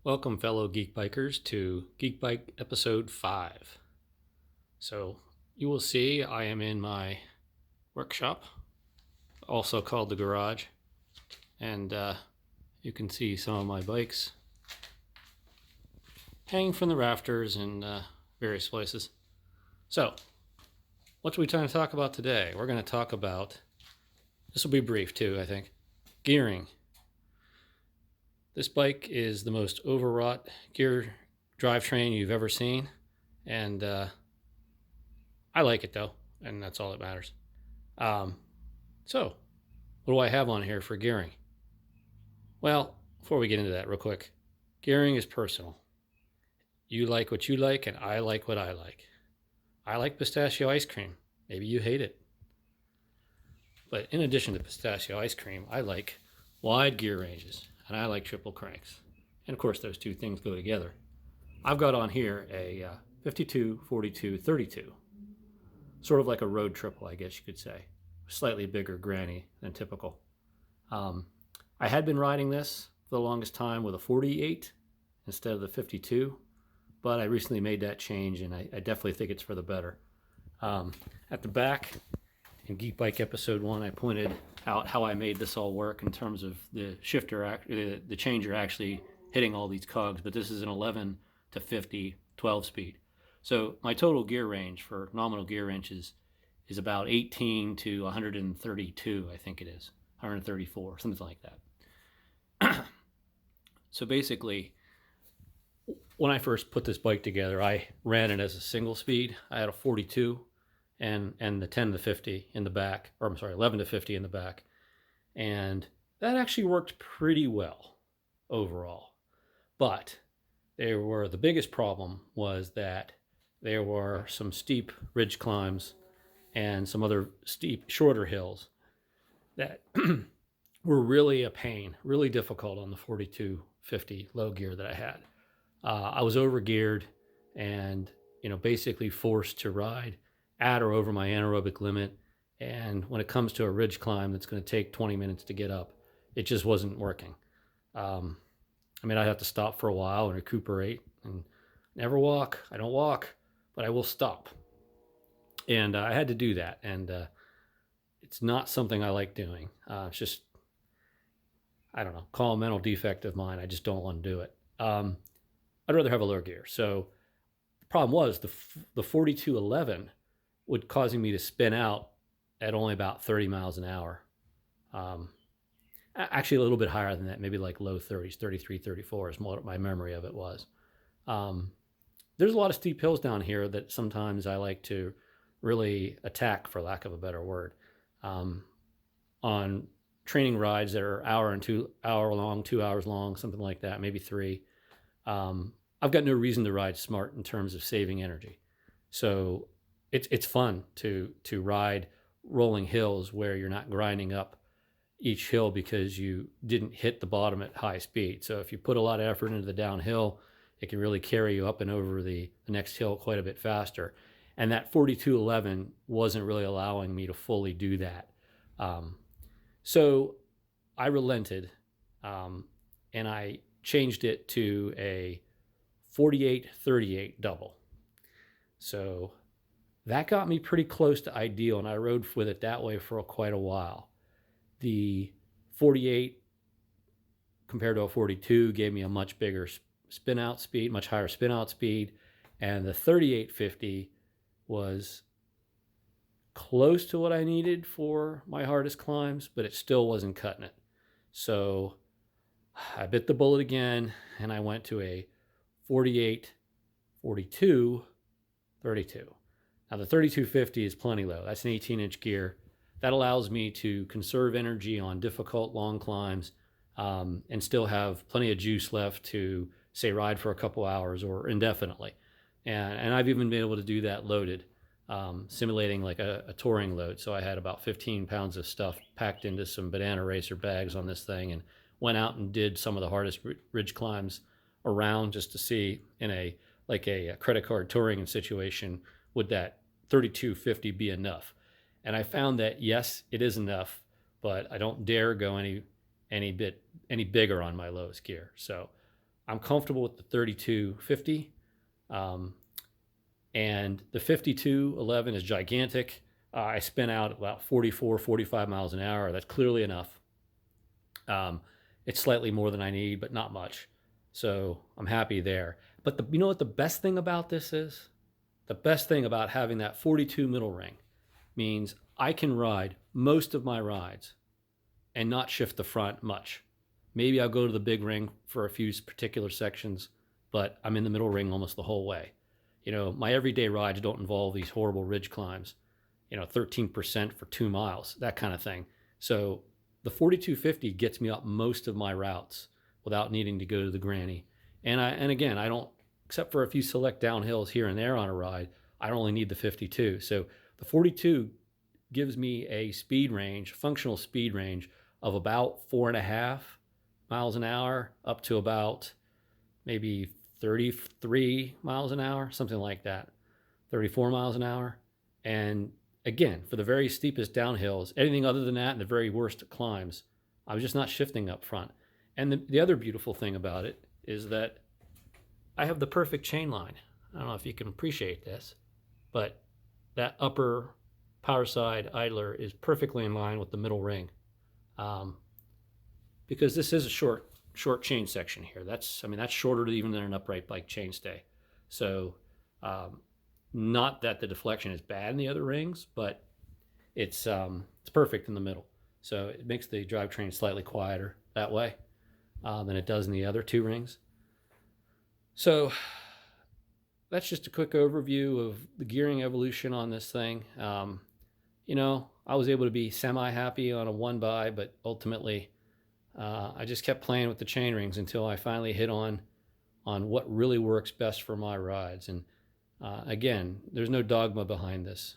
Welcome, fellow geek bikers, to Geekbike episode 5. So, you will see I am in my workshop, also called the garage, and you can see some of my bikes hanging from the rafters in various places. So, what are we trying to talk about today? We're going to talk about, this will be brief too, I think, gearing. This bike is the most overwrought gear drivetrain you've ever seen, and I like it though, and that's all that matters. So, what do I have on here for gearing? Well, before we get into that, real quick, gearing is personal. You like what you like, and I like what I like. I like pistachio ice cream. Maybe you hate it. But in addition to pistachio ice cream, I like wide gear ranges, and I like triple cranks. And of course, those two things go together. I've got on here a 52, 42, 32. Sort of like a road triple, I guess you could say. Slightly bigger granny than typical. I had been riding this for the longest time with a 48 instead of the 52, but I recently made that change, and I definitely think it's for the better. At the back, in Geekbike episode 1, I pointed out how I made this all work in terms of the shifter, the changer actually hitting all these cogs, but this is an 11 to 50 12 speed. So my total gear range for nominal gear inches is about 18 to 132, I think it is, 134, something like that. So basically, when I first put this bike together, I ran it as a single speed. I had a 42 and the 10 to 50 in the back, or I'm sorry, 11 to 50 in the back. And that actually worked pretty well overall. But the biggest problem was that there were some steep ridge climbs and some other steep, shorter hills that were really a pain, really difficult on the 4250 low gear that I had. I was overgeared and, basically forced to ride at or over my anaerobic limit. And when it comes to a ridge climb that's going to take 20 minutes to get up, it just wasn't working. I'd have to stop for a while and recuperate and never walk. I don't walk, but I will stop. And I had to do that. And it's not something I like doing. It's just, I don't know, call a mental defect of mine. I just don't want to do it. I'd rather have a lower gear. So the problem was the 4211 would causing me to spin out at only about 30 miles an hour. Actually, a little bit higher than that, maybe like low 30s, 33, 34 is what my memory of it was. There's a lot of steep hills down here that sometimes I like to really attack, for lack of a better word. On training rides that are hour long, 2 hours long, something like that, maybe 3. I've got no reason to ride smart in terms of saving energy. So it's fun to ride rolling hills where you're not grinding up each hill because you didn't hit the bottom at high speed. So if you put a lot of effort into the downhill, it can really carry you up and over the next hill quite a bit faster. And that 4211 wasn't really allowing me to fully do that. So I relented, and I changed it to a 48-38 double. So that got me pretty close to ideal, and I rode with it that way for quite a while. The 48 compared to a 42 gave me a much bigger spin out speed, much higher spin out speed, and the 3850 was close to what I needed for my hardest climbs, but it still wasn't cutting it. So I bit the bullet again, and I went to a 48, 42, 32. Now the 3250 is plenty low. That's an 18-inch gear. That allows me to conserve energy on difficult long climbs, and still have plenty of juice left to, say, ride for a couple hours or indefinitely. And I've even been able to do that loaded, simulating like a touring load. So I had about 15 pounds of stuff packed into some banana racer bags on this thing, and went out and did some of the hardest ridge climbs around just to see in a credit card touring situation, would that 3250 be enough? And I found that yes, it is enough, but I don't dare go any bigger on my lowest gear. So I'm comfortable with the 3250. And the 5211 is gigantic. I spin out about 44, 45 miles an hour. That's clearly enough. It's slightly more than I need, but not much. So I'm happy there. But you know what the best thing about this is? The best thing about having that 42 middle ring means I can ride most of my rides and not shift the front much. Maybe I'll go to the big ring for a few particular sections, but I'm in the middle ring almost the whole way. You know, my everyday rides don't involve these horrible ridge climbs, 13% for 2 miles, that kind of thing. So the 4250 gets me up most of my routes without needing to go to the granny. And again, I don't, except for a few select downhills here and there on a ride, I only need the 52. So the 42 gives me a speed range, functional speed range of about 4.5 miles an hour up to about maybe 33 miles an hour, something like that, 34 miles an hour. And again, for the very steepest downhills, anything other than that and the very worst climbs, I was just not shifting up front. And the other beautiful thing about it is that I have the perfect chain line. I don't know if you can appreciate this, but that upper power side idler is perfectly in line with the middle ring. Because this is a short chain section here. That's shorter even than an upright bike chainstay. So not that the deflection is bad in the other rings, but it's perfect in the middle. So it makes the drivetrain slightly quieter that way than it does in the other 2 rings. So that's just a quick overview of the gearing evolution on this thing. I was able to be semi-happy on a 1-by, but ultimately I just kept playing with the chain rings until I finally hit on what really works best for my rides. And again, there's no dogma behind this.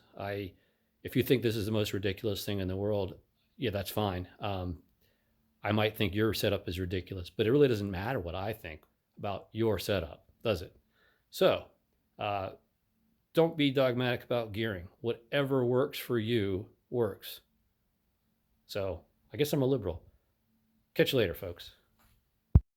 If you think this is the most ridiculous thing in the world, yeah, that's fine. I might think your setup is ridiculous, but it really doesn't matter what I think about your setup, does it? So don't be dogmatic about gearing. Whatever works for you works. So I guess I'm a liberal. Catch you later, folks.